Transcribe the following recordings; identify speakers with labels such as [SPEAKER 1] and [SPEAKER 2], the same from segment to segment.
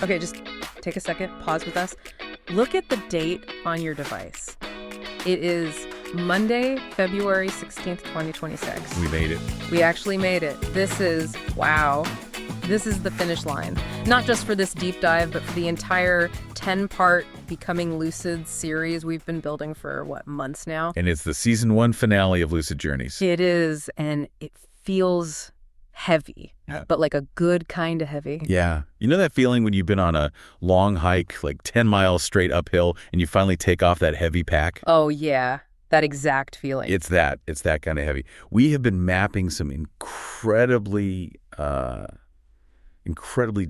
[SPEAKER 1] Okay, just take a second, pause with us. Look at the date on your device. It is Monday, February 16th, 2026.
[SPEAKER 2] We made it.
[SPEAKER 1] We actually made it. This is, wow. This is the finish line. Not just for this deep dive, but for the entire 10-part Becoming Lucid series we've been building for, months now?
[SPEAKER 2] And it's the season 1 finale of Lucid Journeys.
[SPEAKER 1] It is, and it feels heavy, but like a good kind of heavy.
[SPEAKER 2] Yeah. You know that feeling when you've been on a long hike, like 10 miles straight uphill, and you finally take off that heavy pack?
[SPEAKER 1] Oh, yeah. That exact feeling.
[SPEAKER 2] It's that kind of heavy. We have been mapping some incredibly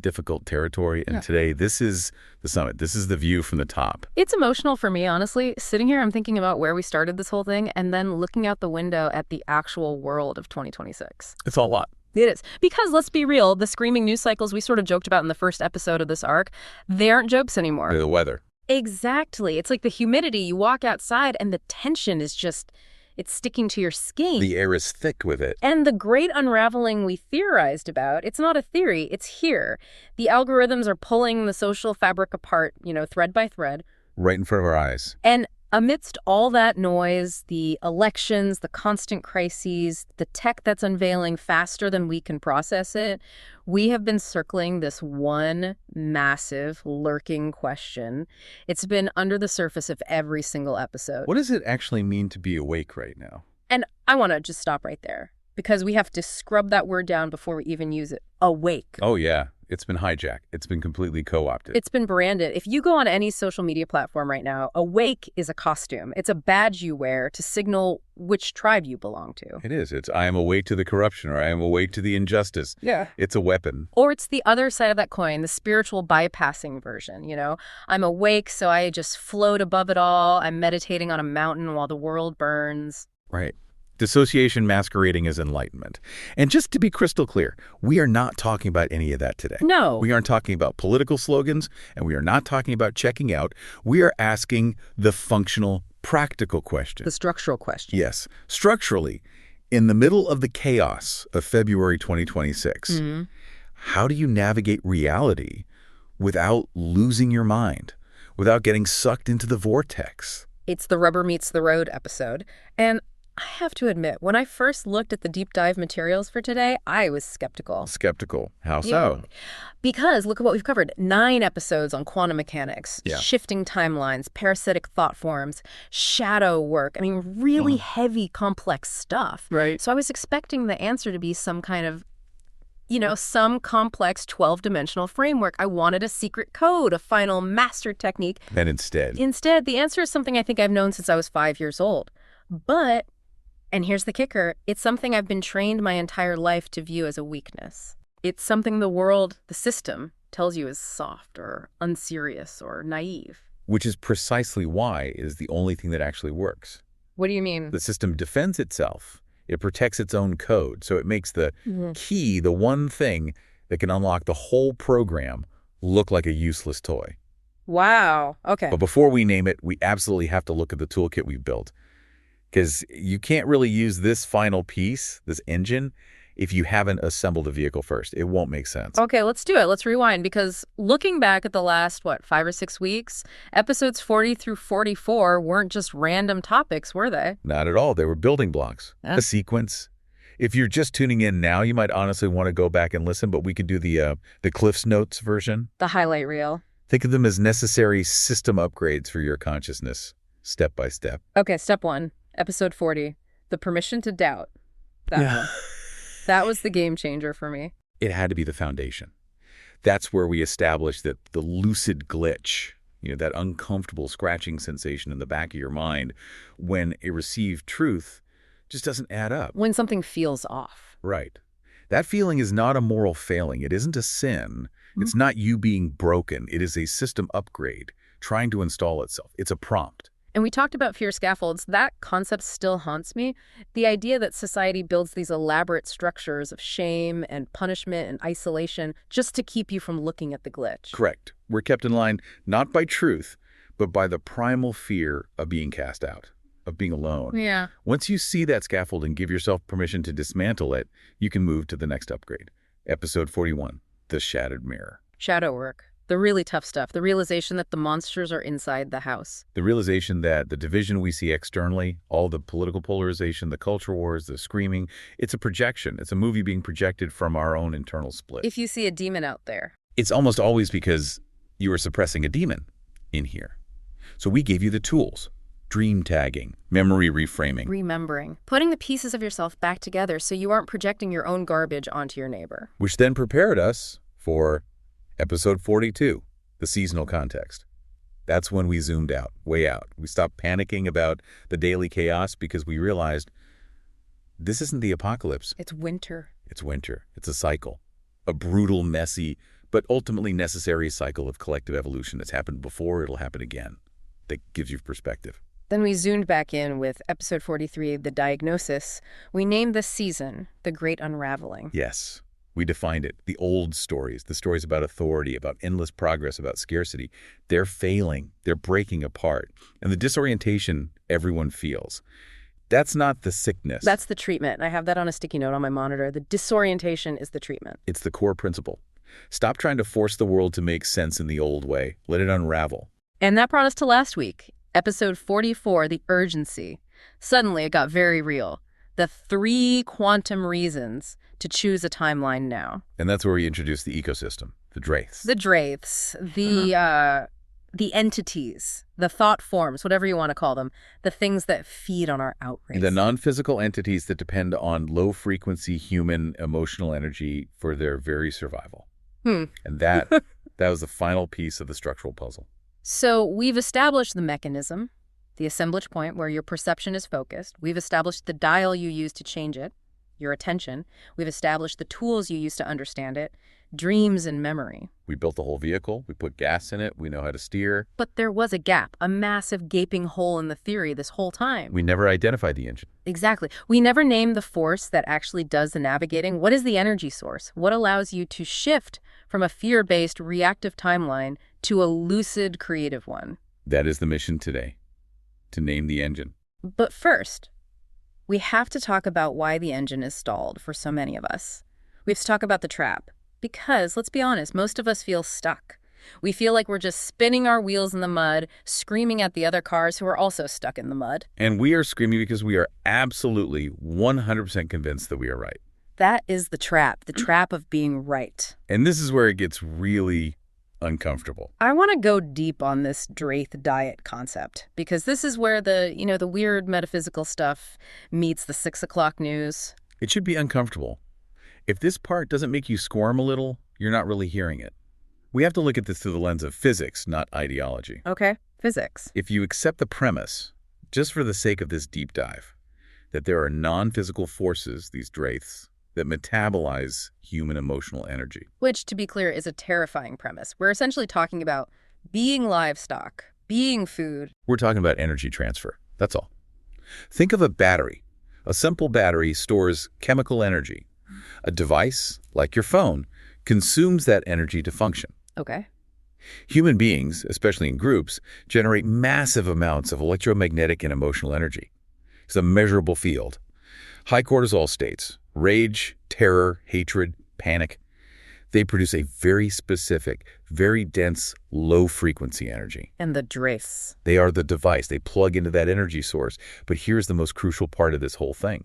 [SPEAKER 2] difficult territory, and today this is the summit. This is the view from the top.
[SPEAKER 1] It's emotional for me, honestly. Sitting here, I'm thinking about where we started this whole thing, and then looking out the window at the actual world of 2026.
[SPEAKER 2] It's a lot.
[SPEAKER 1] It is. Because, let's be real, the screaming news cycles we sort of joked about in the first episode of this arc, they aren't jokes anymore.
[SPEAKER 2] The weather.
[SPEAKER 1] Exactly. It's like the humidity. You walk outside and the tension is just, it's sticking to your skin.
[SPEAKER 2] The air is thick with it.
[SPEAKER 1] And the great unraveling we theorized about, it's not a theory, it's here. The algorithms are pulling the social fabric apart, thread by thread.
[SPEAKER 2] Right in front of our eyes.
[SPEAKER 1] And amidst all that noise, the elections, the constant crises, the tech that's unveiling faster than we can process it, we have been circling this one massive, lurking question. It's been under the surface of every single episode.
[SPEAKER 2] What does it actually mean to be awake right now?
[SPEAKER 1] And I want to just stop right there, because we have to scrub that word down before we even use it. Awake.
[SPEAKER 2] Oh, yeah. It's been hijacked. It's been completely co-opted.
[SPEAKER 1] It's been branded. If you go on any social media platform right now, awake is a costume. It's a badge you wear to signal which tribe you belong to.
[SPEAKER 2] It is. It's I am awake to the corruption, or I am awake to the injustice.
[SPEAKER 1] Yeah.
[SPEAKER 2] It's a weapon.
[SPEAKER 1] Or it's the other side of that coin, the spiritual bypassing version, I'm awake, so I just float above it all. I'm meditating on a mountain while the world burns.
[SPEAKER 2] Right. Dissociation masquerading as enlightenment. And just to be crystal clear, we are not talking about any of that today.
[SPEAKER 1] No.
[SPEAKER 2] We aren't talking about political slogans, and we are not talking about checking out. We are asking the functional, practical question.
[SPEAKER 1] The structural question.
[SPEAKER 2] Yes. Structurally, in the middle of the chaos of February 2026, how do you navigate reality without losing your mind, without getting sucked into the vortex?
[SPEAKER 1] It's the rubber meets the road episode. And I have to admit, when I first looked at the deep dive materials for today, I was skeptical.
[SPEAKER 2] Skeptical. How so?
[SPEAKER 1] Yeah. Because look at what we've covered. 9 episodes on quantum mechanics, shifting timelines, parasitic thought forms, shadow work. I mean, really heavy, complex stuff.
[SPEAKER 2] Right.
[SPEAKER 1] So I was expecting the answer to be some kind of, some complex 12-dimensional framework. I wanted a secret code, a final master technique.
[SPEAKER 2] And instead,
[SPEAKER 1] the answer is something I think I've known since I was 5 years old. But, and here's the kicker, it's something I've been trained my entire life to view as a weakness. It's something the world, the system, tells you is soft or unserious or naive.
[SPEAKER 2] Which is precisely why it is the only thing that actually works.
[SPEAKER 1] What do you mean?
[SPEAKER 2] The system defends itself. It protects its own code. So it makes the key, the one thing that can unlock the whole program, look like a useless toy.
[SPEAKER 1] Wow. Okay.
[SPEAKER 2] But before we name it, we absolutely have to look at the toolkit we've built. Because you can't really use this final piece, this engine, if you haven't assembled a vehicle first. It won't make sense.
[SPEAKER 1] Okay, let's do it. Let's rewind, because looking back at the last, 5 or 6 weeks, episodes 40 through 44 weren't just random topics, were they?
[SPEAKER 2] Not at all. They were building blocks, a sequence. If you're just tuning in now, you might honestly want to go back and listen, but we could do the Cliff's Notes version.
[SPEAKER 1] The highlight reel.
[SPEAKER 2] Think of them as necessary system upgrades for your consciousness, step by step.
[SPEAKER 1] Okay, step 1. Episode 40, the permission to doubt. That one. That was the game changer for me.
[SPEAKER 2] It had to be the foundation. That's where we established that the lucid glitch, that uncomfortable scratching sensation in the back of your mind when a received truth just doesn't add up.
[SPEAKER 1] When something feels off.
[SPEAKER 2] Right. That feeling is not a moral failing. It isn't a sin. It's not you being broken. It is a system upgrade trying to install itself. It's a prompt.
[SPEAKER 1] And we talked about fear scaffolds. That concept still haunts me. The idea that society builds these elaborate structures of shame and punishment and isolation just to keep you from looking at the glitch.
[SPEAKER 2] Correct. We're kept in line not by truth, but by the primal fear of being cast out, of being alone.
[SPEAKER 1] Yeah.
[SPEAKER 2] Once you see that scaffold and give yourself permission to dismantle it, you can move to the next upgrade. Episode 41, The Shattered Mirror.
[SPEAKER 1] Shadow work. The really tough stuff, the realization that the monsters are inside the house.
[SPEAKER 2] The realization that the division we see externally, all the political polarization, the culture wars, the screaming, it's a projection. It's a movie being projected from our own internal split.
[SPEAKER 1] If you see a demon out there.
[SPEAKER 2] It's almost always because you are suppressing a demon in here. So we gave you the tools. Dream tagging, memory reframing.
[SPEAKER 1] Remembering. Putting the pieces of yourself back together so you aren't projecting your own garbage onto your neighbor.
[SPEAKER 2] Which then prepared us for episode 42, the seasonal context. That's when we zoomed out, way out. We stopped panicking about the daily chaos because we realized this isn't the apocalypse.
[SPEAKER 1] It's winter.
[SPEAKER 2] It's winter. It's a cycle. A brutal, messy, but ultimately necessary cycle of collective evolution that's happened before, it'll happen again. That gives you perspective.
[SPEAKER 1] Then we zoomed back in with episode 43, The Diagnosis. We named this season The Great Unraveling.
[SPEAKER 2] Yes, we defined it. The old stories, the stories about authority, about endless progress, about scarcity, they're failing. They're breaking apart. And the disorientation everyone feels, that's not the sickness.
[SPEAKER 1] That's the treatment. I have that on a sticky note on my monitor. The disorientation is the treatment.
[SPEAKER 2] It's the core principle. Stop trying to force the world to make sense in the old way. Let it unravel.
[SPEAKER 1] And that brought us to last week. Episode 44, The Urgency. Suddenly, it got very real. The 3 quantum reasons to choose a timeline now.
[SPEAKER 2] And that's where we introduce the ecosystem, the Draiths.
[SPEAKER 1] The Draiths, the entities, the thought forms, whatever you want to call them, the things that feed on our outrage.
[SPEAKER 2] The non-physical entities that depend on low-frequency human emotional energy for their very survival. And that was the final piece of the structural puzzle.
[SPEAKER 1] So we've established the mechanism, the assemblage point where your perception is focused. We've established the dial you use to change it, your attention. We've established the tools you use to understand it, dreams and memory.
[SPEAKER 2] We built the whole vehicle. We put gas in it. We know how to steer.
[SPEAKER 1] But there was a gap, a massive gaping hole in the theory this whole time.
[SPEAKER 2] We never identified the engine.
[SPEAKER 1] Exactly. We never named the force that actually does the navigating. What is the energy source? What allows you to shift from a fear-based reactive timeline to a lucid creative one?
[SPEAKER 2] That is the mission today, to name the engine.
[SPEAKER 1] But first, we have to talk about why the engine is stalled for so many of us. We have to talk about the trap. Because, let's be honest, most of us feel stuck. We feel like we're just spinning our wheels in the mud, screaming at the other cars who are also stuck in the mud.
[SPEAKER 2] And we are screaming because we are absolutely 100% convinced that we are right.
[SPEAKER 1] That is the trap of being right.
[SPEAKER 2] And this is where it gets really uncomfortable.
[SPEAKER 1] I want to go deep on this Draith diet concept, because this is where the weird metaphysical stuff meets the 6 o'clock news.
[SPEAKER 2] It should be uncomfortable. If this part doesn't make you squirm a little, you're not really hearing it. We have to look at this through the lens of physics, not ideology.
[SPEAKER 1] Okay, physics.
[SPEAKER 2] If you accept the premise, just for the sake of this deep dive, that there are non-physical forces, these Draiths, that metabolize human emotional energy.
[SPEAKER 1] Which, to be clear, is a terrifying premise. We're essentially talking about being livestock, being food.
[SPEAKER 2] We're talking about energy transfer. That's all. Think of a battery. A simple battery stores chemical energy. A device, like your phone, consumes that energy to function.
[SPEAKER 1] Okay.
[SPEAKER 2] Human beings, especially in groups, generate massive amounts of electromagnetic and emotional energy. It's a measurable field. High cortisol states, rage, terror, hatred, panic, they produce a very specific, very dense, low-frequency energy.
[SPEAKER 1] And the Draiths.
[SPEAKER 2] They are the device. They plug into that energy source. But here's the most crucial part of this whole thing.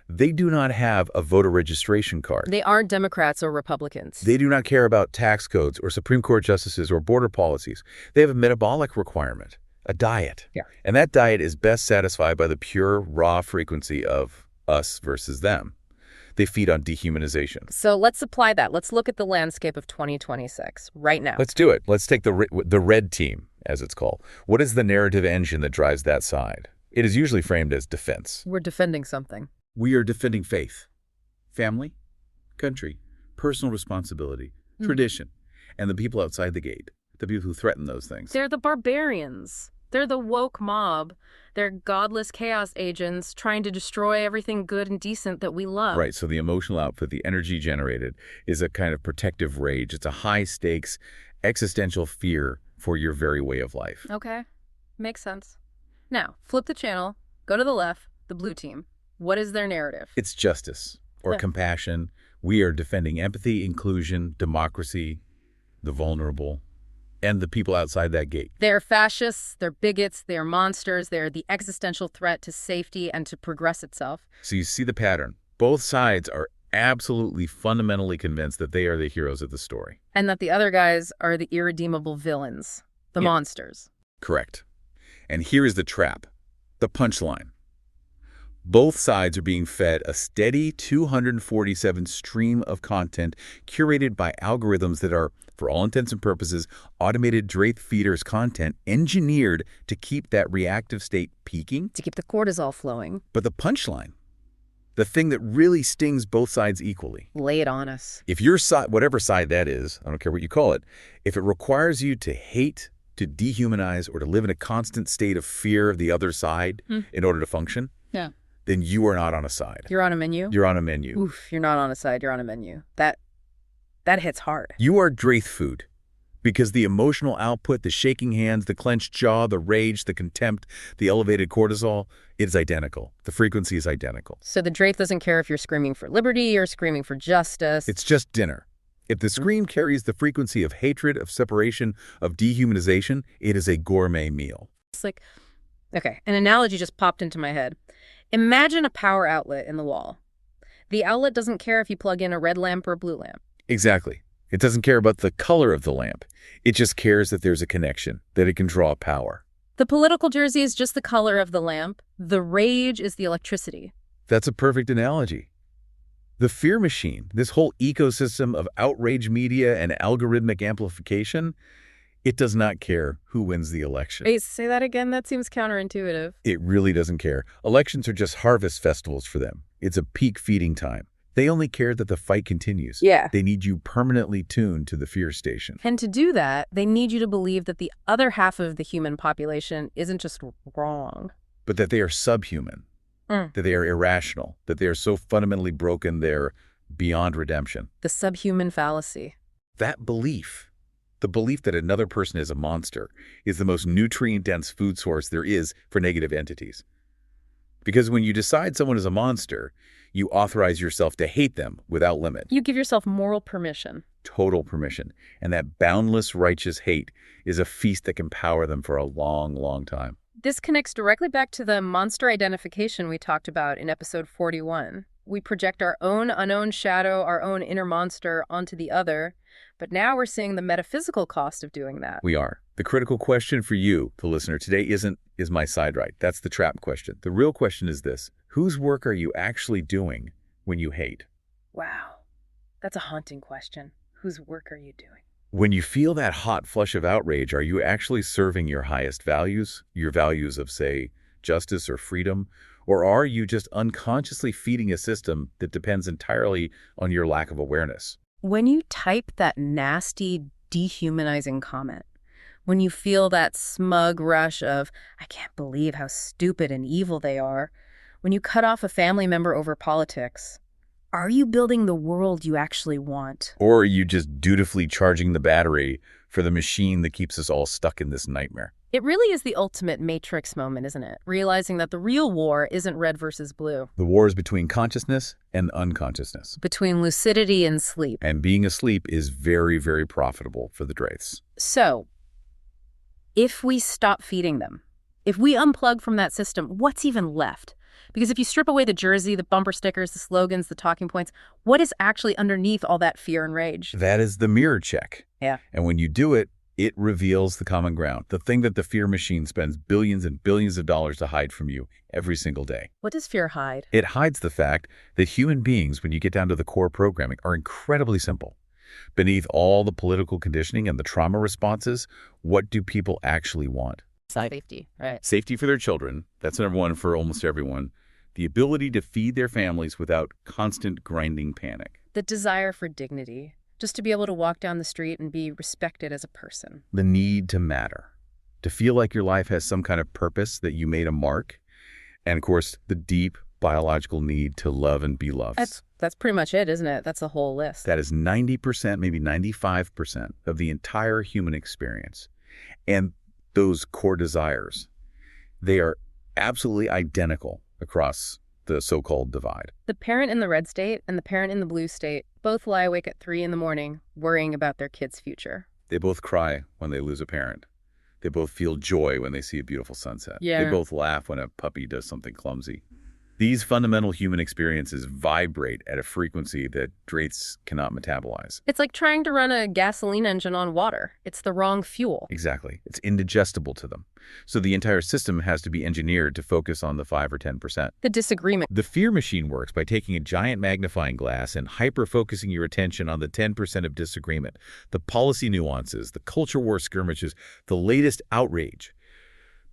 [SPEAKER 2] They do not have a voter registration card.
[SPEAKER 1] They aren't Democrats or Republicans.
[SPEAKER 2] They do not care about tax codes or Supreme Court justices or border policies. They have a metabolic requirement, a diet.
[SPEAKER 1] Yeah.
[SPEAKER 2] And that diet is best satisfied by the pure, raw frequency of us versus them. They feed on dehumanization.
[SPEAKER 1] So let's apply that. Let's look at the landscape of 2026 right now.
[SPEAKER 2] Let's do it. Let's take the red team, as it's called. What is the narrative engine that drives that side? It is usually framed as defense.
[SPEAKER 1] We're defending something.
[SPEAKER 2] We are defending faith, family, country, personal responsibility, tradition, and the people outside the gate, the people who threaten those things.
[SPEAKER 1] They're the barbarians. They're the woke mob. They're godless chaos agents trying to destroy everything good and decent that we love.
[SPEAKER 2] Right, so the emotional output, the energy generated, is a kind of protective rage. It's a high-stakes, existential fear for your very way of life.
[SPEAKER 1] Okay, makes sense. Now, flip the channel, go to the left, the blue team. What is their narrative?
[SPEAKER 2] It's justice or compassion. We are defending empathy, inclusion, democracy, the vulnerable. And the people outside that gate.
[SPEAKER 1] They're fascists, they're bigots, they're monsters, they're the existential threat to safety and to progress itself.
[SPEAKER 2] So you see the pattern. Both sides are absolutely fundamentally convinced that they are the heroes of the story.
[SPEAKER 1] And that the other guys are the irredeemable villains, the monsters.
[SPEAKER 2] Correct. And here is the trap, the punchline. Both sides are being fed a steady 247 stream of content curated by algorithms that are, for all intents and purposes, automated Draith feeders content engineered to keep that reactive state peaking.
[SPEAKER 1] To keep the cortisol flowing.
[SPEAKER 2] But the punchline, the thing that really stings both sides equally.
[SPEAKER 1] Lay it on us.
[SPEAKER 2] If your side, whatever side that is, I don't care what you call it, if it requires you to hate, to dehumanize, or to live in a constant state of fear of the other side in order to function, then you are not on a side.
[SPEAKER 1] You're on a menu?
[SPEAKER 2] You're on a menu.
[SPEAKER 1] Oof, you're not on a side, you're on a menu. That hits hard.
[SPEAKER 2] You are Draith food because the emotional output, the shaking hands, the clenched jaw, the rage, the contempt, the elevated cortisol, it is identical. The frequency is identical.
[SPEAKER 1] So the Draith doesn't care if you're screaming for liberty or screaming for justice.
[SPEAKER 2] It's just dinner. If the scream carries the frequency of hatred, of separation, of dehumanization, it is a gourmet meal.
[SPEAKER 1] It's like, okay, an analogy just popped into my head. Imagine a power outlet in the wall. The outlet doesn't care if you plug in a red lamp or a blue lamp.
[SPEAKER 2] Exactly. It doesn't care about the color of the lamp. It just cares that there's a connection, that it can draw power.
[SPEAKER 1] The political jersey is just the color of the lamp. The rage is the electricity.
[SPEAKER 2] That's a perfect analogy. The fear machine, this whole ecosystem of outrage media and algorithmic amplification, it does not care who wins the election.
[SPEAKER 1] Wait, say that again? That seems counterintuitive.
[SPEAKER 2] It really doesn't care. Elections are just harvest festivals for them. It's a peak feeding time. They only care that the fight continues.
[SPEAKER 1] Yeah.
[SPEAKER 2] They need you permanently tuned to the fear station.
[SPEAKER 1] And to do that, they need you to believe that the other half of the human population isn't just wrong.
[SPEAKER 2] But that they are subhuman, that they are irrational, that they are so fundamentally broken they're beyond redemption.
[SPEAKER 1] The subhuman fallacy.
[SPEAKER 2] That belief, the belief that another person is a monster, is the most nutrient-dense food source there is for negative entities. Because when you decide someone is a monster, you authorize yourself to hate them without limit.
[SPEAKER 1] You give yourself moral permission.
[SPEAKER 2] Total permission. And that boundless righteous hate is a feast that can power them for a long, long time.
[SPEAKER 1] This connects directly back to the monster identification we talked about in episode 41. We project our own unowned shadow, our own inner monster onto the other, but now we're seeing the metaphysical cost of doing that.
[SPEAKER 2] We are. The critical question for you, the listener, today isn't, is my side right? That's the trap question. The real question is this: whose work are you actually doing when you hate?
[SPEAKER 1] Wow. That's a haunting question. Whose work are you doing?
[SPEAKER 2] When you feel that hot flush of outrage, are you actually serving your highest values, your values of, say, justice or freedom? Or are you just unconsciously feeding a system that depends entirely on your lack of awareness?
[SPEAKER 1] When you type that nasty, dehumanizing comment, when you feel that smug rush of, I can't believe how stupid and evil they are, when you cut off a family member over politics, are you building the world you actually want?
[SPEAKER 2] Or are you just dutifully charging the battery for the machine that keeps us all stuck in this nightmare?
[SPEAKER 1] It really is the ultimate Matrix moment, isn't it? Realizing that the real war isn't red versus blue.
[SPEAKER 2] The war is between consciousness and unconsciousness.
[SPEAKER 1] Between lucidity and sleep.
[SPEAKER 2] And being asleep is very, very profitable for the Draiths.
[SPEAKER 1] So, if we stop feeding them, if we unplug from that system, what's even left? Because if you strip away the jersey, the bumper stickers, the slogans, the talking points, what is actually underneath all that fear and rage?
[SPEAKER 2] That is the mirror check.
[SPEAKER 1] Yeah.
[SPEAKER 2] And when you do it, it reveals the common ground, the thing that the fear machine spends billions and billions of dollars to hide from you every single day.
[SPEAKER 1] What does fear hide?
[SPEAKER 2] It hides the fact that human beings, when you get down to the core programming, are incredibly simple. Beneath all the political conditioning and the trauma responses, what do people actually want?
[SPEAKER 1] Safety, right.
[SPEAKER 2] Safety for their children. That's number one for almost everyone. The ability to feed their families without constant grinding panic.
[SPEAKER 1] The desire for dignity. Just to be able to walk down the street and be respected as a person.
[SPEAKER 2] The need to matter. To feel like your life has some kind of purpose, that you made a mark. And of course, the deep biological need to love and be loved.
[SPEAKER 1] That's pretty much it, isn't it? That's the whole list.
[SPEAKER 2] That is 90%, maybe 95% of the entire human experience. And those core desires, they are absolutely identical across the so-called divide.
[SPEAKER 1] The parent in the red state and the parent in the blue state both lie awake at 3 in the morning worrying about their kid's future.
[SPEAKER 2] They both cry when they lose a parent. They both feel joy when they see a beautiful sunset.
[SPEAKER 1] Yeah.
[SPEAKER 2] They both laugh when a puppy does something clumsy. These fundamental human experiences vibrate at a frequency that Draiths cannot metabolize.
[SPEAKER 1] It's like trying to run a gasoline engine on water. It's the wrong fuel.
[SPEAKER 2] Exactly. It's indigestible to them. So the entire system has to be engineered to focus on the 5 or 10%.
[SPEAKER 1] The disagreement.
[SPEAKER 2] The fear machine works by taking a giant magnifying glass and hyper-focusing your attention on the 10% of disagreement, the policy nuances, the culture war skirmishes, the latest outrage,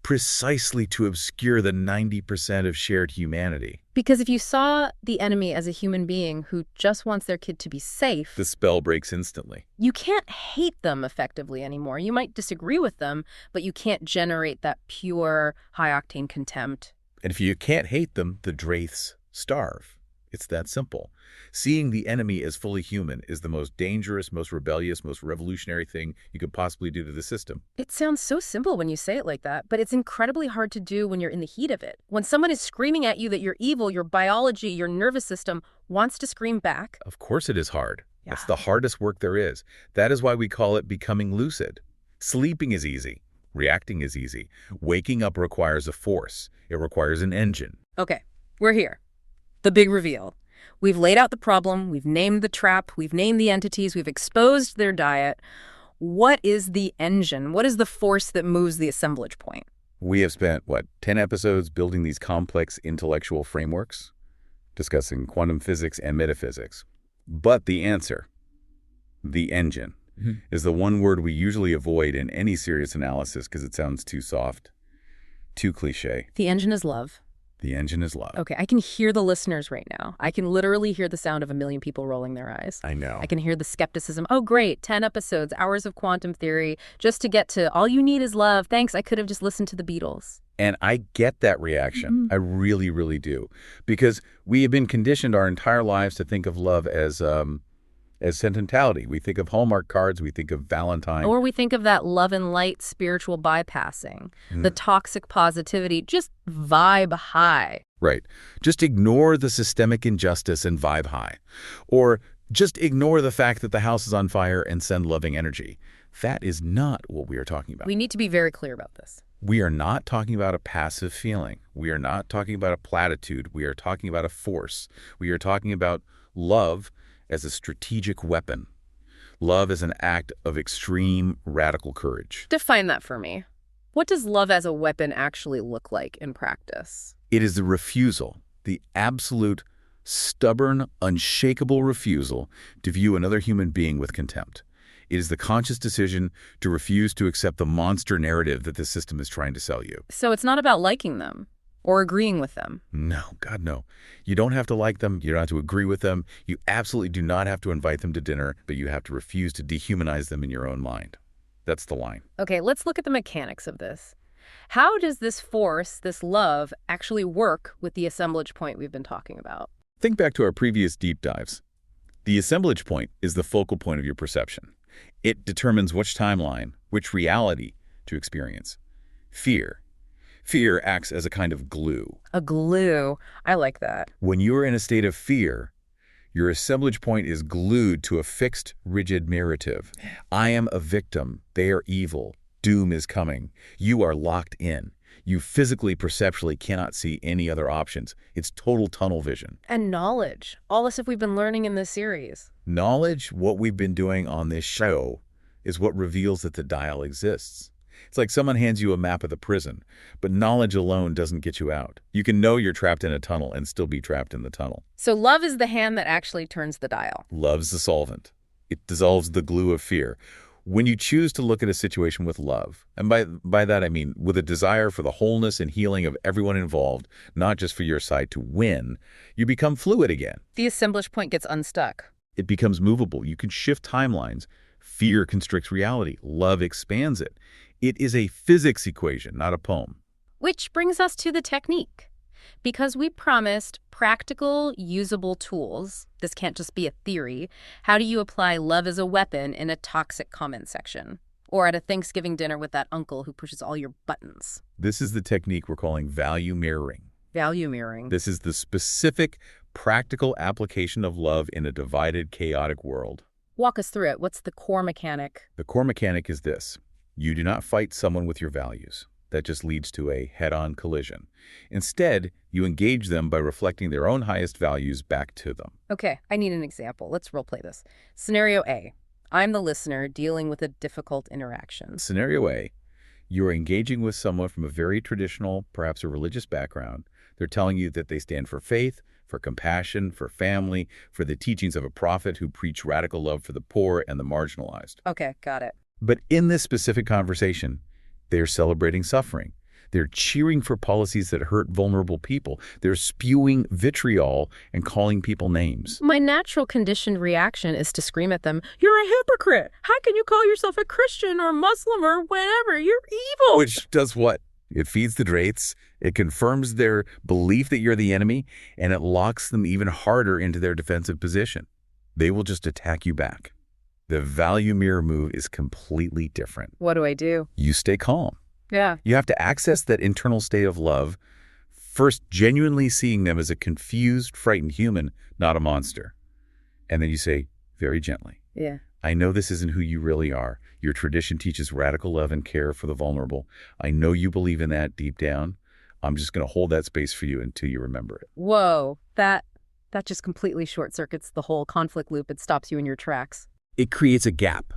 [SPEAKER 2] precisely to obscure the 90% of shared humanity.
[SPEAKER 1] Because if you saw the enemy as a human being who just wants their kid to be safe,
[SPEAKER 2] The spell breaks instantly.
[SPEAKER 1] you can't hate them effectively anymore. You might disagree with them, but you can't generate that pure, high-octane contempt.
[SPEAKER 2] And if you can't hate them, the Draiths starve. It's that simple. Seeing the enemy as fully human is the most dangerous, most rebellious, most revolutionary thing you could possibly do to the system.
[SPEAKER 1] It sounds so simple when you say it like that, but it's incredibly hard to do when you're in the heat of it. When someone is screaming at you that you're evil, your biology, your nervous system wants to scream back.
[SPEAKER 2] Of course it is hard.
[SPEAKER 1] Yeah.
[SPEAKER 2] It's the hardest work there is. That is why we call it becoming lucid. Sleeping is easy. Reacting is easy. Waking up requires a force. It requires an engine.
[SPEAKER 1] Okay, we're here. The big reveal. We've laid out the problem, we've named the trap, we've named the entities, we've exposed their diet. What is the engine? What is the force that moves the assemblage point?
[SPEAKER 2] We have spent, 10 episodes building these complex intellectual frameworks, discussing quantum physics and metaphysics. But the answer, the engine, is the one word we usually avoid in any serious analysis because it sounds too soft, too cliche.
[SPEAKER 1] The engine is love.
[SPEAKER 2] The engine is love.
[SPEAKER 1] Okay, I can hear the listeners right now. I can literally hear the sound of a million people rolling their eyes.
[SPEAKER 2] I know.
[SPEAKER 1] I can hear the skepticism. Oh, great, 10 episodes, hours of quantum theory, just to get to all you need is love. Thanks, I could have just listened to the Beatles.
[SPEAKER 2] And I get that reaction. I really, really do. Because we have been conditioned our entire lives to think of love as sentimentality. We think of Hallmark cards. We think of Valentine.
[SPEAKER 1] Or we think of that love and light spiritual bypassing, the toxic positivity, just vibe high.
[SPEAKER 2] Right. Just ignore the systemic injustice and vibe high. Or just ignore the fact that the house is on fire and send loving energy. That is not what we are talking about.
[SPEAKER 1] We need to be very clear about this.
[SPEAKER 2] We are not talking about a passive feeling. We are not talking about a platitude. We are talking about a force. We are talking about love as a strategic weapon. Love as an act of extreme radical courage.
[SPEAKER 1] Define that for me. What does love as a weapon actually look like in practice?
[SPEAKER 2] It is the refusal, the absolute, stubborn, unshakable refusal to view another human being with contempt. It is the conscious decision to refuse to accept the monster narrative that the system is trying to sell you.
[SPEAKER 1] So it's not about liking them or agreeing with them.
[SPEAKER 2] No, God, no. You don't have to like them. You don't have to agree with them. You absolutely do not have to invite them to dinner, but you have to refuse to dehumanize them in your own mind. That's the line.
[SPEAKER 1] Okay, let's look at the mechanics of this. How does this force, this love, actually work with the assemblage point we've been talking about?
[SPEAKER 2] Think back to our previous deep dives. The assemblage point is the focal point of your perception. It determines which timeline, which reality to experience. Fear. Fear acts as a kind of glue.
[SPEAKER 1] A glue. I like that.
[SPEAKER 2] When you are in a state of fear, your assemblage point is glued to a fixed, rigid narrative. I am a victim. They are evil. Doom is coming. You are locked in. You physically, perceptually cannot see any other options. It's total tunnel vision.
[SPEAKER 1] And knowledge. All the stuff we've been learning in this series.
[SPEAKER 2] Knowledge, what we've been doing on this show, is what reveals that the dial exists. It's like someone hands you a map of the prison, but knowledge alone doesn't get you out. You can know you're trapped in a tunnel and still be trapped in the tunnel.
[SPEAKER 1] So love is the hand that actually turns the dial.
[SPEAKER 2] Love's the solvent. It dissolves the glue of fear. When you choose to look at a situation with love, and by that I mean with a desire for the wholeness and healing of everyone involved, not just for your side to win, you become fluid again.
[SPEAKER 1] The assemblage point gets unstuck.
[SPEAKER 2] It becomes movable. You can shift timelines. Fear constricts reality. Love expands it. It is a physics equation, not a poem.
[SPEAKER 1] Which brings us to the technique. Because we promised practical, usable tools, this can't just be a theory, how do you apply love as a weapon in a toxic comment section? Or at a Thanksgiving dinner with that uncle who pushes all your buttons?
[SPEAKER 2] This is the technique we're calling value mirroring.
[SPEAKER 1] Value mirroring.
[SPEAKER 2] This is the specific, practical application of love in a divided, chaotic world.
[SPEAKER 1] Walk us through it. What's the core mechanic?
[SPEAKER 2] The core mechanic is this. You do not fight someone with your values. That just leads to a head-on collision. Instead, you engage them by reflecting their own highest values back to them.
[SPEAKER 1] Okay, I need an example. Let's role play this. Scenario A. I'm the listener dealing with a difficult interaction.
[SPEAKER 2] Scenario A, you're engaging with someone from a very traditional, perhaps a religious background. They're telling you that they stand for faith, for compassion, for family, for the teachings of a prophet who preached radical love for the poor and the marginalized.
[SPEAKER 1] Okay, got it.
[SPEAKER 2] But in this specific conversation, they're celebrating suffering. They're cheering for policies that hurt vulnerable people. They're spewing vitriol and calling people names.
[SPEAKER 1] My natural conditioned reaction is to scream at them, "You're a hypocrite! How can you call yourself a Christian or Muslim or whatever? You're evil!"
[SPEAKER 2] Which does what? It feeds the Draits, it confirms their belief that you're the enemy, and it locks them even harder into their defensive position. They will just attack you back. The value mirror move is completely different.
[SPEAKER 1] What do I do?
[SPEAKER 2] You stay calm.
[SPEAKER 1] Yeah.
[SPEAKER 2] You have to access that internal state of love, first genuinely seeing them as a confused, frightened human, not a monster. And then you say, very gently,
[SPEAKER 1] Yeah.
[SPEAKER 2] I know this isn't who you really are. Your tradition teaches radical love and care for the vulnerable. I know you believe in that deep down. I'm just going to hold that space for you until you remember it.
[SPEAKER 1] Whoa, that just completely short-circuits the whole conflict loop. It stops you in your tracks.
[SPEAKER 2] It creates a gap,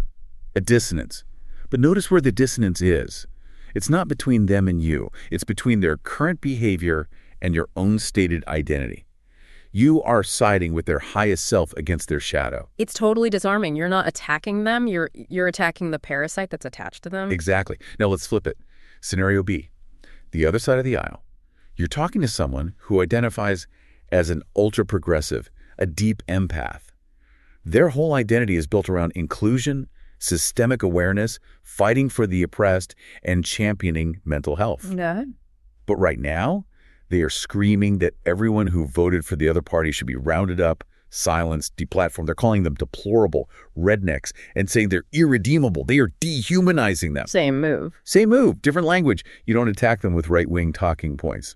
[SPEAKER 2] a dissonance. But notice where the dissonance is. It's not between them and you. It's between their current behavior and your own stated identity. You are siding with their highest self against their shadow.
[SPEAKER 1] It's totally disarming. You're not attacking them. You're attacking the parasite that's attached to them.
[SPEAKER 2] Exactly. Now let's flip it. Scenario B, the other side of the aisle. You're talking to someone who identifies as an ultra-progressive, a deep empath. Their whole identity is built around inclusion, systemic awareness, fighting for the oppressed, and championing mental health.
[SPEAKER 1] Yeah.
[SPEAKER 2] But right now, they are screaming that everyone who voted for the other party should be rounded up, silenced, deplatformed. They're calling them deplorable, rednecks, and saying they're irredeemable. They are dehumanizing them.
[SPEAKER 1] Same move.
[SPEAKER 2] Same move, different language. You don't attack them with right-wing talking points.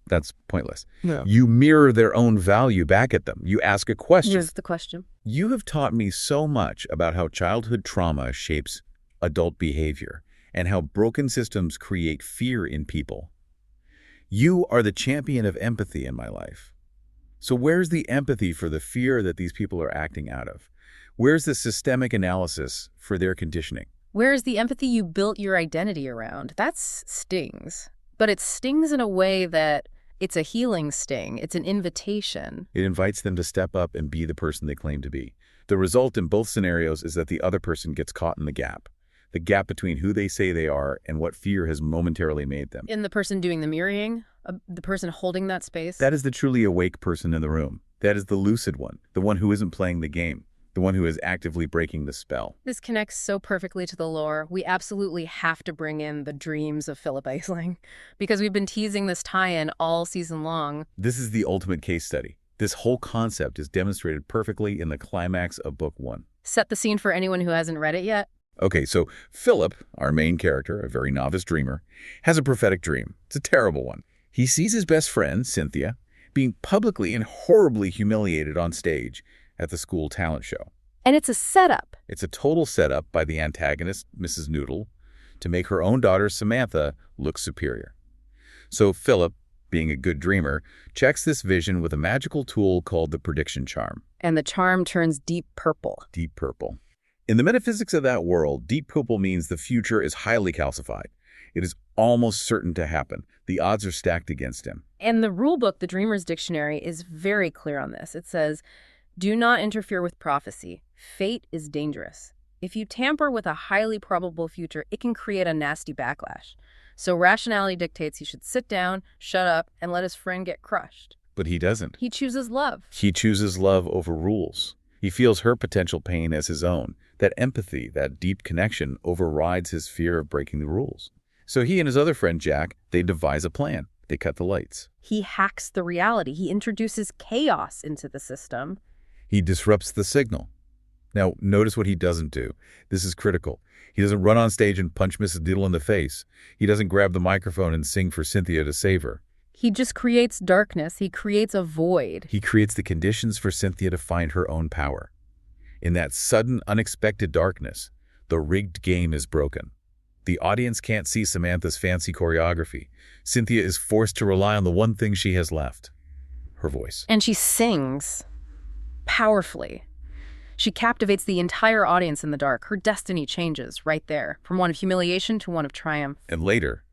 [SPEAKER 2] That's pointless.
[SPEAKER 1] No.
[SPEAKER 2] You mirror their own value back at them. You ask a question.
[SPEAKER 1] Here's the question.
[SPEAKER 2] You have taught me so much about how childhood trauma shapes adult behavior and how broken systems create fear in people. You are the champion of empathy in my life. So where's the empathy for the fear that these people are acting out of? Where's the systemic analysis for their conditioning?
[SPEAKER 1] Where's the empathy you built your identity around? That stings. But it stings in a way that it's a healing sting. It's an invitation.
[SPEAKER 2] It invites them to step up and be the person they claim to be. The result in both scenarios is that the other person gets caught in the gap between who they say they are and what fear has momentarily made them.
[SPEAKER 1] In the person doing the mirroring, the person holding that space.
[SPEAKER 2] That is the truly awake person in the room. That is the lucid one, the one who isn't playing the game, the one who is actively breaking the spell.
[SPEAKER 1] This connects so perfectly to the lore. We absolutely have to bring in the dreams of Phillip because we've been teasing this tie-in all season long.
[SPEAKER 2] This is the ultimate case study. This whole concept is demonstrated perfectly in the climax of book 1.
[SPEAKER 1] Set the scene for anyone who hasn't read it yet.
[SPEAKER 2] Okay, so Phillip, our main character, a very novice dreamer, has a prophetic dream. It's a terrible one. He sees his best friend, Cynthia, being publicly and horribly humiliated on stage at the school talent show.
[SPEAKER 1] And it's a setup.
[SPEAKER 2] It's a total setup by the antagonist, Mrs. Noodle, to make her own daughter, Samantha, look superior. So Phillip, being a good dreamer, checks this vision with a magical tool called the prediction charm.
[SPEAKER 1] And the charm turns deep purple.
[SPEAKER 2] Deep purple. In the metaphysics of that world, deep purple means the future is highly calcified. It is almost certain to happen. The odds are stacked against him.
[SPEAKER 1] And the rule book, the Dreamer's Dictionary, is very clear on this. It says, do not interfere with prophecy. Fate is dangerous. If you tamper with a highly probable future, it can create a nasty backlash. So rationality dictates he should sit down, shut up, and let his friend get crushed.
[SPEAKER 2] But he doesn't.
[SPEAKER 1] He chooses love.
[SPEAKER 2] He chooses love over rules. He feels her potential pain as his own. That empathy, that deep connection, overrides his fear of breaking the rules. So he and his other friend, Jack, they devise a plan. They cut the lights.
[SPEAKER 1] He hacks the reality. He introduces chaos into the system.
[SPEAKER 2] He disrupts the signal. Now, notice what he doesn't do. This is critical. He doesn't run on stage and punch Mrs. Diddle in the face. He doesn't grab the microphone and sing for Cynthia to save her.
[SPEAKER 1] He just creates darkness. He creates a void.
[SPEAKER 2] He creates the conditions for Cynthia to find her own power. In that sudden, unexpected darkness, the rigged game is broken. The audience can't see Samantha's fancy choreography. Cynthia is forced to rely on the one thing she has left, her voice.
[SPEAKER 1] And she sings powerfully. She captivates the entire audience in the dark. Her destiny changes right there, from one of humiliation to one of triumph.
[SPEAKER 2] And later,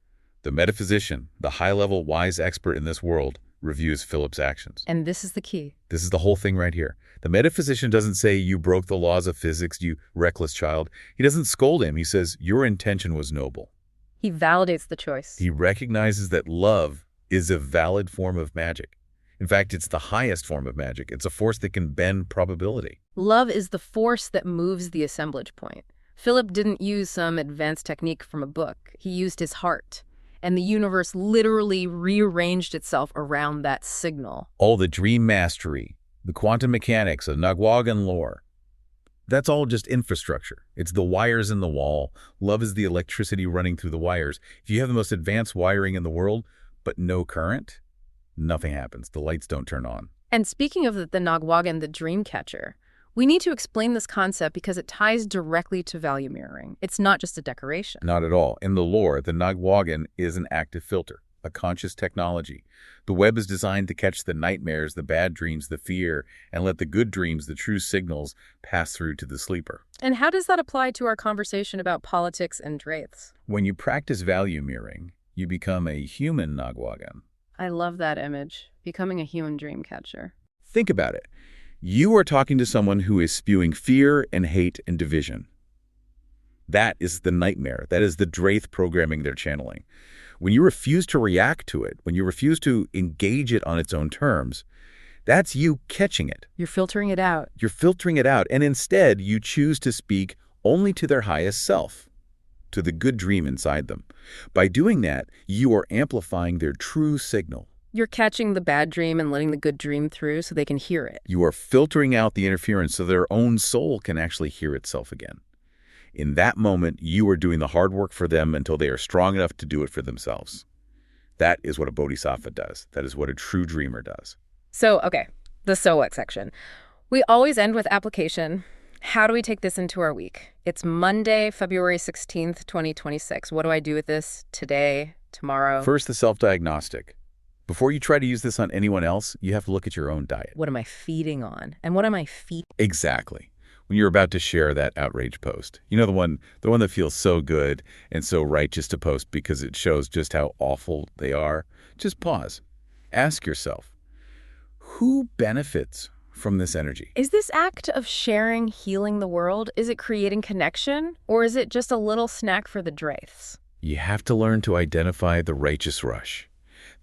[SPEAKER 2] the metaphysician, the high-level wise expert in this world, reviews Phillip's actions.
[SPEAKER 1] And this is the key.
[SPEAKER 2] This is the whole thing right here. The metaphysician doesn't say, "You broke the laws of physics, you reckless child." He doesn't scold him. He says, "Your intention was noble."
[SPEAKER 1] He validates the choice.
[SPEAKER 2] He recognizes that love is a valid form of magic. In fact, it's the highest form of magic. It's a force that can bend probability.
[SPEAKER 1] Love is the force that moves the assemblage point. Phillip didn't use some advanced technique from a book. He used his heart. And the universe literally rearranged itself around that signal.
[SPEAKER 2] All the dream mastery, the quantum mechanics of Nagwagan lore, that's all just infrastructure. It's the wires in the wall. Love is the electricity running through the wires. If you have the most advanced wiring in the world, but no current, nothing happens. The lights don't turn on.
[SPEAKER 1] And speaking of the Nagwagan, the dream catcher, we need to explain this concept because it ties directly to value mirroring. It's not just a decoration.
[SPEAKER 2] Not at all. In the lore, the Nagwagan is an active filter, a conscious technology. The web is designed to catch the nightmares, the bad dreams, the fear, and let the good dreams, the true signals, pass through to the sleeper.
[SPEAKER 1] And how does that apply to our conversation about politics and wraiths?
[SPEAKER 2] When you practice value mirroring, you become a human Nagwagan.
[SPEAKER 1] I love that image, becoming a human dream catcher.
[SPEAKER 2] Think about it. You are talking to someone who is spewing fear and hate and division. That is the nightmare. That is the Draith programming they're channeling. When you refuse to react to it, when you refuse to engage it on its own terms, that's you catching it.
[SPEAKER 1] You're filtering it out.
[SPEAKER 2] You're filtering it out, and instead you choose to speak only to their highest self, to the good dream inside them. By doing that, you are amplifying their true signal.
[SPEAKER 1] You're catching the bad dream and letting the good dream through so they can hear it.
[SPEAKER 2] You are filtering out the interference so their own soul can actually hear itself again. In that moment, you are doing the hard work for them until they are strong enough to do it for themselves. That is what a bodhisattva does. That is what a true dreamer does.
[SPEAKER 1] So, okay, the so what section. We always end with application. How do we take this into our week? It's Monday, February 16th, 2026. What do I do with this today, tomorrow?
[SPEAKER 2] First, the self-diagnostic. Before you try to use this on anyone else, you have to look at your own diet.
[SPEAKER 1] What am I feeding on? And what am I feeding?
[SPEAKER 2] Exactly. When you're about to share that outrage post, you know, the one that feels so good and so righteous to post because it shows just how awful they are, just pause. Ask yourself, who benefits from this energy?
[SPEAKER 1] Is this act of sharing healing the world? Is it creating connection? Or is it just a little snack for the Draiths?
[SPEAKER 2] You have to learn to identify the righteous rush.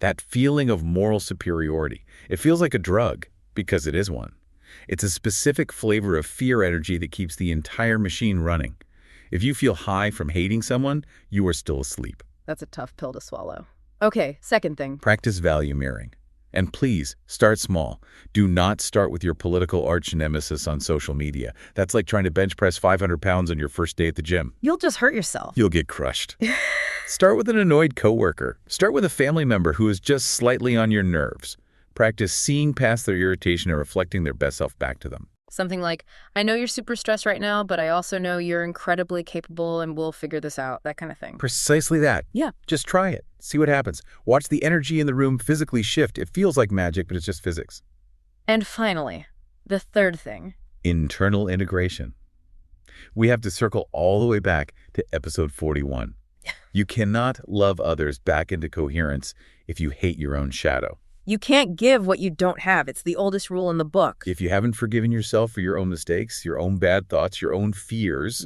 [SPEAKER 2] That feeling of moral superiority. It feels like a drug, because it is one. It's a specific flavor of fear energy that keeps the entire machine running. If you feel high from hating someone, you are still asleep.
[SPEAKER 1] That's a tough pill to swallow. Okay, second thing.
[SPEAKER 2] Practice value mirroring. And please, start small. Do not start with your political arch nemesis on social media. That's like trying to bench press 500 pounds on your first day at the gym.
[SPEAKER 1] You'll just hurt yourself.
[SPEAKER 2] You'll get crushed. Start with an annoyed coworker. Start with a family member who is just slightly on your nerves. Practice seeing past their irritation and reflecting their best self back to them.
[SPEAKER 1] Something like, I know you're super stressed right now, but I also know you're incredibly capable and we'll figure this out, that kind of thing.
[SPEAKER 2] Precisely that.
[SPEAKER 1] Yeah.
[SPEAKER 2] Just try it. See what happens. Watch the energy in the room physically shift. It feels like magic, but it's just physics.
[SPEAKER 1] And finally, the third thing.
[SPEAKER 2] Internal integration. We have to circle all the way back to episode 41. You cannot love others back into coherence if you hate your own shadow.
[SPEAKER 1] You can't give what you don't have. It's the oldest rule in the book.
[SPEAKER 2] If you haven't forgiven yourself for your own mistakes, your own bad thoughts, your own fears,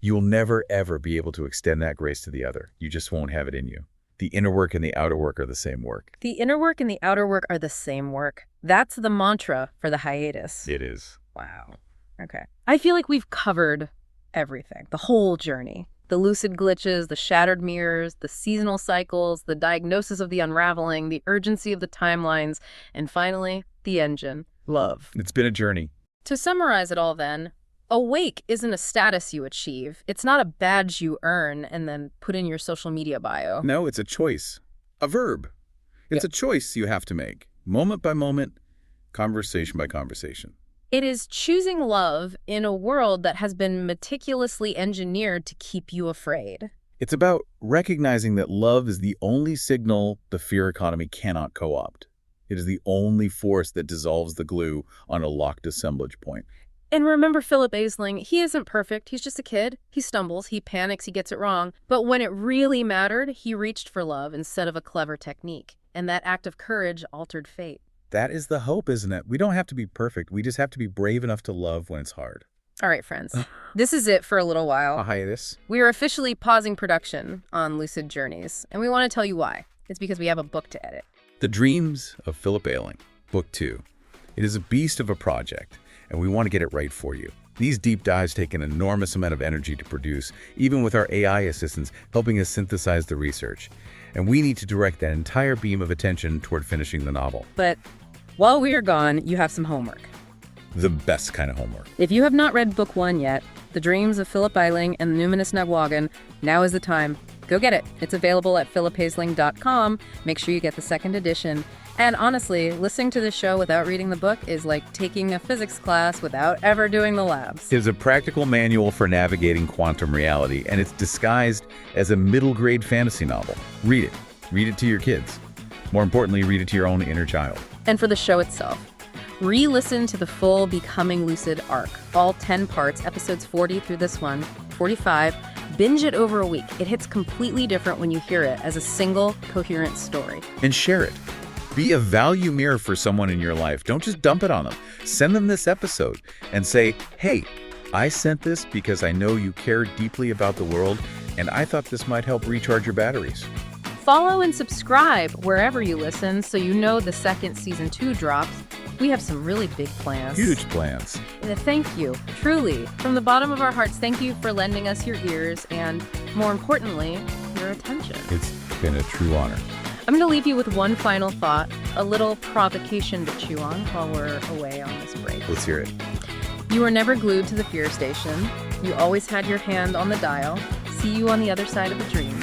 [SPEAKER 2] you will never, ever be able to extend that grace to the other. You just won't have it in you. The inner work and the outer work are the same work.
[SPEAKER 1] The inner work and the outer work are the same work. That's the mantra for the hiatus.
[SPEAKER 2] It is.
[SPEAKER 1] Wow. Okay. I feel like we've covered everything, the whole journey. The lucid glitches, the shattered mirrors, the seasonal cycles, the diagnosis of the unraveling, the urgency of the timelines, and finally, the engine, love.
[SPEAKER 2] It's been a journey.
[SPEAKER 1] To summarize it all then, awake isn't a status you achieve. It's not a badge you earn and then put in your social media bio.
[SPEAKER 2] No, it's a choice. A verb. It's a choice you have to make. Moment by moment, conversation by conversation.
[SPEAKER 1] It is choosing love in a world that has been meticulously engineered to keep you afraid.
[SPEAKER 2] It's about recognizing that love is the only signal the fear economy cannot co-opt. It is the only force that dissolves the glue on a locked assemblage point.
[SPEAKER 1] And remember Phillip, he isn't perfect. He's just a kid. He stumbles, he panics, he gets it wrong. But when it really mattered, he reached for love instead of a clever technique. And that act of courage altered fate.
[SPEAKER 2] That is the hope, isn't it? We don't have to be perfect. We just have to be brave enough to love when it's hard.
[SPEAKER 1] All right, friends. This is it for a little while.
[SPEAKER 2] A hiatus.
[SPEAKER 1] We are officially pausing production on Lucid Journeys, and we want to tell you why. It's because we have a book to edit.
[SPEAKER 2] The Dreams of Phillip, Book 2. It is a beast of a project, and we want to get it right for you. These deep dives take an enormous amount of energy to produce, even with our AI assistants helping us synthesize the research. And we need to direct that entire beam of attention toward finishing the novel.
[SPEAKER 1] But while we are gone, you have some homework.
[SPEAKER 2] The best kind of homework.
[SPEAKER 1] If you have not read Book 1 yet, The Dreams of Phillip Eiling and the Numinous Nabwagon, now is the time. Go get it. It's available at philiphaisling.com. Make sure you get the second edition. And honestly, listening to this show without reading the book is like taking a physics class without ever doing the labs.
[SPEAKER 2] It is a practical manual for navigating quantum reality, and it's disguised as a middle-grade fantasy novel. Read it. Read it to your kids. More importantly, read it to your own inner child.
[SPEAKER 1] And for the show itself, re-listen to the full Becoming Lucid arc, all 10 parts, episodes 40 through this one, 45. Binge it over a week. It hits completely different when you hear it as a single, coherent story.
[SPEAKER 2] And share it. Be a value mirror for someone in your life. Don't just dump it on them. Send them this episode and say, hey, I sent this because I know you care deeply about the world, and I thought this might help recharge your batteries.
[SPEAKER 1] Follow and subscribe wherever you listen so you know the second season 2 drops. We have some really big plans.
[SPEAKER 2] Huge plans.
[SPEAKER 1] And thank you, truly, from the bottom of our hearts, thank you for lending us your ears and, more importantly, your attention.
[SPEAKER 2] It's been a true honor.
[SPEAKER 1] I'm going to leave you with one final thought, a little provocation to chew on while we're away on this break.
[SPEAKER 2] Let's hear it.
[SPEAKER 1] You were never glued to the fear station. You always had your hand on the dial. See you on the other side of the dream.